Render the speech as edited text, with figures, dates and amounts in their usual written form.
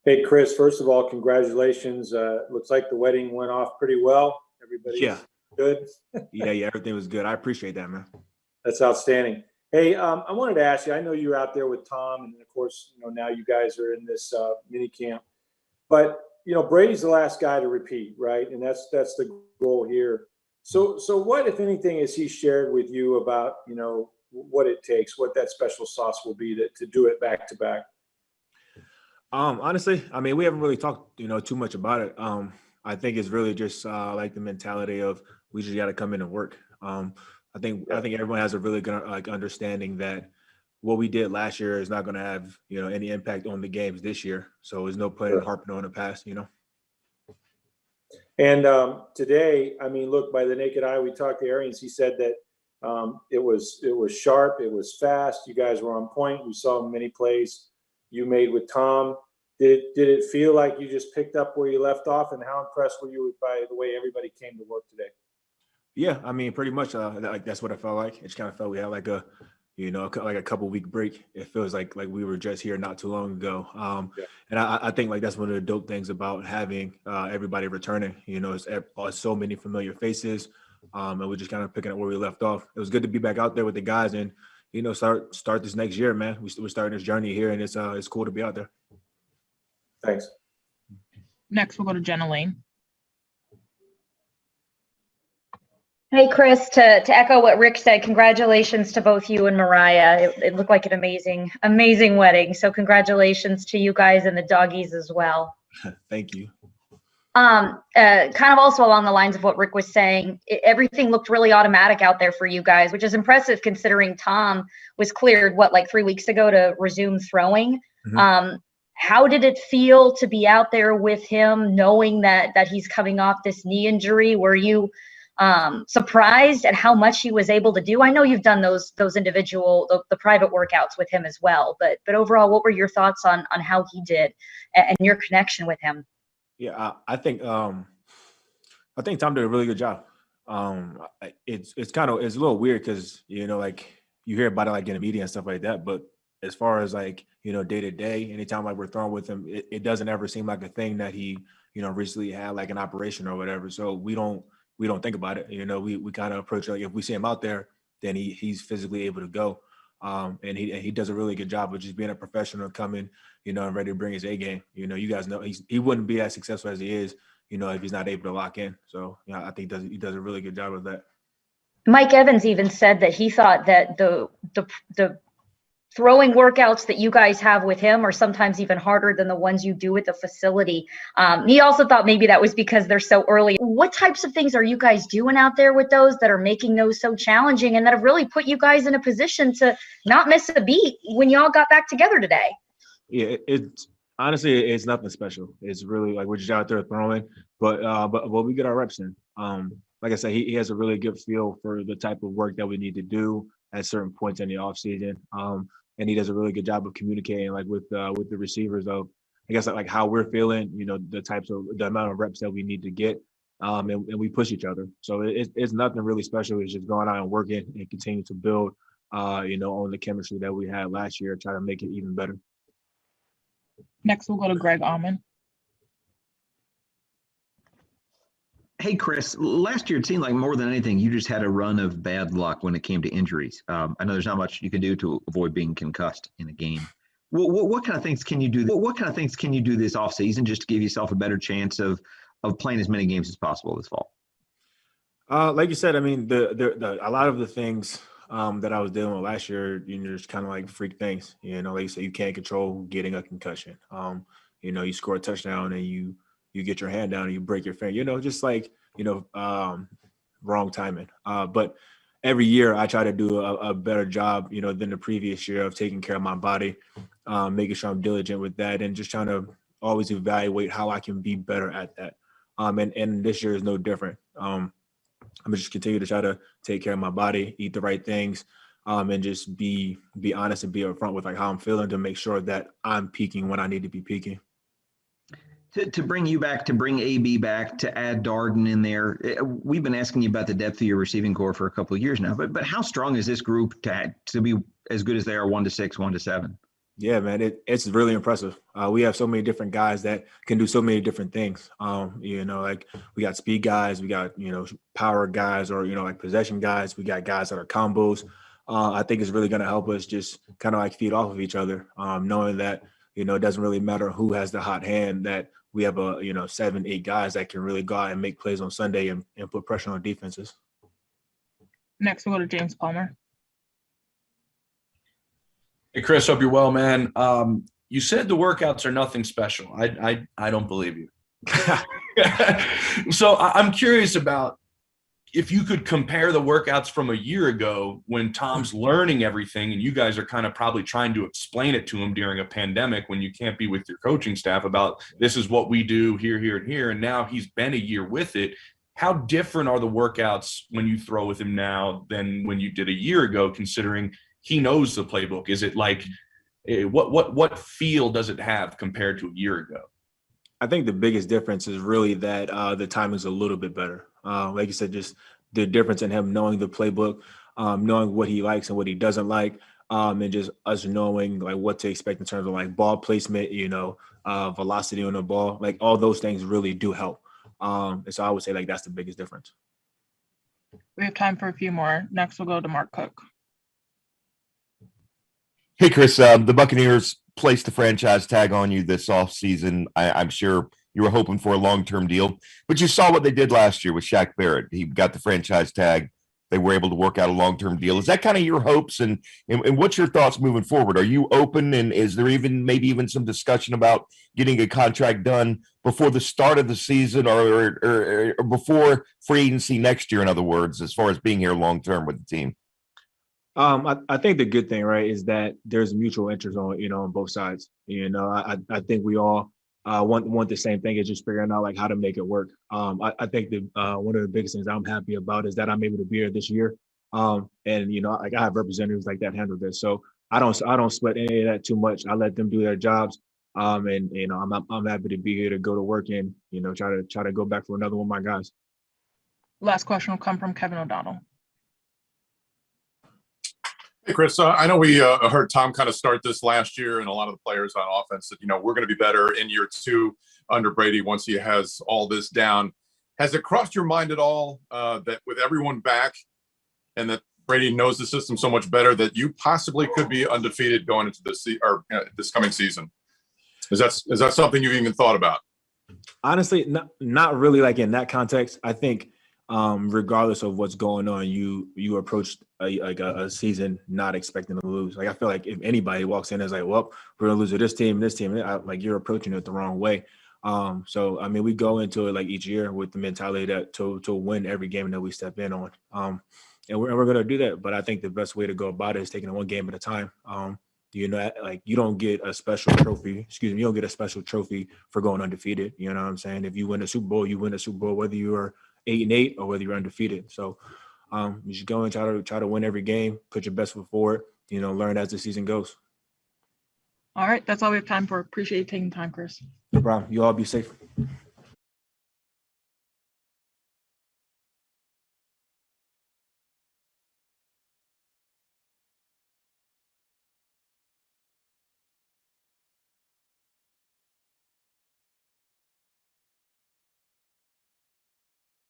Hey, Chris, first of all, congratulations. Looks like the wedding went off pretty well. Yeah, Everybody's good. yeah, everything was good. I appreciate that, man. That's outstanding. Hey, I wanted to ask you, I know you're out there with Tom, and of course, now you guys are in this mini camp, but Brady's the last guy to repeat, right? And that's the goal here. So what, if anything, has he shared with you about, what it takes, what that special sauce will be to do it back to back? Honestly, I mean, we haven't really talked, too much about it. I think it's really just like the mentality of we just got to come in and work. I think everyone has a really good like understanding that what we did last year is not going to have any impact on the games this year. So there's no point in Sure. harping on the past. And today, I mean, look, by the naked eye, we talked to Arians. He said that it was sharp, it was fast. You guys were on point. We saw many plays you made with Tom. Did it feel like you just picked up where you left off? And how impressed were you by the way everybody came to work today? Yeah, I mean, pretty much like that's what I felt like. It just kind of felt we had like like a couple week break. It feels like we were just here not too long ago. Yeah. And I think like that's one of the dope things about having everybody returning. It's so many familiar faces, and we're just kind of picking up where we left off. It was good to be back out there with the guys and start this next year, man. We're starting this journey here, and it's cool to be out there. Thanks. Next, we'll go to Jenna Lane. Hey, Chris, to echo what Rick said, congratulations to both you and Mariah. It looked like an amazing wedding. So congratulations to you guys and the doggies as well. Thank you. Kind of also along the lines of what Rick was saying, everything looked really automatic out there for you guys, which is impressive considering Tom was cleared, like 3 weeks ago to resume throwing. Mhm. How did it feel to be out there with him, knowing that he's coming off this knee injury? Were you surprised at how much he was able to do? I know you've done those individual, the private workouts with him as well, but overall, what were your thoughts on how he did and your connection with him? Yeah, I think Tom did a really good job. It's a little weird because like you hear about it like in the media and stuff like that, but as far as like day to day, anytime like we're throwing with him, it doesn't ever seem like a thing that he recently had like an operation or whatever. So we don't think about it. We kind of approach it like if we see him out there, then he's physically able to go. And he does a really good job of just being a professional, coming, and ready to bring his A game. You guys know he wouldn't be as successful as he is, if he's not able to lock in. So I think he does a really good job of that. Mike Evans even said that he thought that the throwing workouts that you guys have with him are sometimes even harder than the ones you do at the facility. He also thought maybe that was because they're so early. What types of things are you guys doing out there with those that are making those so challenging and that have really put you guys in a position to not miss a beat when y'all got back together today? Yeah, it's honestly, it's nothing special. It's really like we're just out there throwing, but we get our reps in. Like I said, he has a really good feel for the type of work that we need to do at certain points in the off season. And he does a really good job of communicating like with the receivers of, I guess, like how we're feeling, the amount of reps that we need to get, and we push each other. So it's nothing really special. It's just going out and working and continue to build, on the chemistry that we had last year, try to make it even better. Next, we'll go to Greg Allman. Hey, Chris, last year it seemed like more than anything, you just had a run of bad luck when it came to injuries. I know there's not much you can do to avoid being concussed in a game. What kind of things can you do? What kind of things can you do this offseason just to give yourself a better chance of playing as many games as possible this fall? Like you said, I mean, a lot of the things that I was dealing with last year, just kind of like freak things. Like you said, you can't control getting a concussion. You score a touchdown and you get your hand down and you break your finger, just like, wrong timing. But every year I try to do a better job, than the previous year of taking care of my body, making sure I'm diligent with that and just trying to always evaluate how I can be better at that. And this year is no different. I'm gonna just continue to try to take care of my body, eat the right things, and just be honest and be upfront with like how I'm feeling to make sure that I'm peaking when I need to be peaking. To bring you back, to bring AB back, to add Darden in there, we've been asking you about the depth of your receiving core for a couple of years now. But how strong is this group to be as good as they are 1 to 6, 1 to 7? Yeah, man, it's really impressive. We have so many different guys that can do so many different things. Like we got speed guys, we got, power guys, or, like possession guys. We got guys that are combos. I think it's really going to help us just kind of like feed off of each other, knowing that, it doesn't really matter who has the hot hand, that we have 7, 8 guys that can really go out and make plays on Sunday and put pressure on defenses. Next, we'll go to James Palmer. Hey, Chris, hope you're well, man. You said the workouts are nothing special. I don't believe you. So I'm curious about if you could compare the workouts from a year ago when Tom's learning everything and you guys are kind of probably trying to explain it to him during a pandemic when you can't be with your coaching staff about this is what we do here, here, and here. And now he's been a year with it. How different are the workouts when you throw with him now than when you did a year ago, considering he knows the playbook? Is it like what feel does it have compared to a year ago? I think the biggest difference is really that the timing is a little bit better. Like you said, just the difference in him knowing the playbook, knowing what he likes and what he doesn't like, and just us knowing like what to expect in terms of like ball placement, velocity on the ball, like all those things really do help. And so I would say like that's the biggest difference. We have time for a few more. Next, we'll go to Mark Cook. Hey, Chris, the Buccaneers placed the franchise tag on you this offseason. I'm sure you were hoping for a long-term deal, but you saw what they did last year with Shaq Barrett. He got the franchise tag. They were able to work out a long-term deal. Is that kind of your hopes? And what's your thoughts moving forward? Are you open? And is there maybe even some discussion about getting a contract done before the start of the season or before free agency next year, in other words, as far as being here long-term with the team? I think the good thing, right, is that there's mutual interest on both sides. I think we all want the same thing. It's just figuring out like how to make it work. I think one of the biggest things I'm happy about is that I'm able to be here this year. And like I have representatives like that handle this, so I don't sweat any of that too much. I let them do their jobs. And I'm happy to be here to go to work and try to go back for another one of my guys. Last question will come from Kevin O'Donnell. Hey, Chris, I know we heard Tom kind of start this last year, and a lot of the players on offense said, we're going to be better in year 2 under Brady once he has all this down. Has it crossed your mind at all that with everyone back and that Brady knows the system so much better that you possibly could be undefeated going into this coming season? Is that something you've even thought about? Honestly, not really like in that context. I think regardless of what's going on, you approach a season not expecting to lose. Like I feel like if anybody walks in and is like, well, we're gonna lose to this team, like you're approaching it the wrong way. So I mean, we go into it like each year with the mentality that to win every game that we step in on. And we're gonna do that. But I think the best way to go about it is taking it one game at a time. Like you don't get a special trophy. You don't get a special trophy for going undefeated. You know what I'm saying? If you win a Super Bowl, you win a Super Bowl, whether you are 8-8 or whether you're undefeated. So you just go and try to win every game, put your best foot forward, learn as the season goes. All right, that's all we have time for. Appreciate you taking time, Chris. No problem. You all be safe.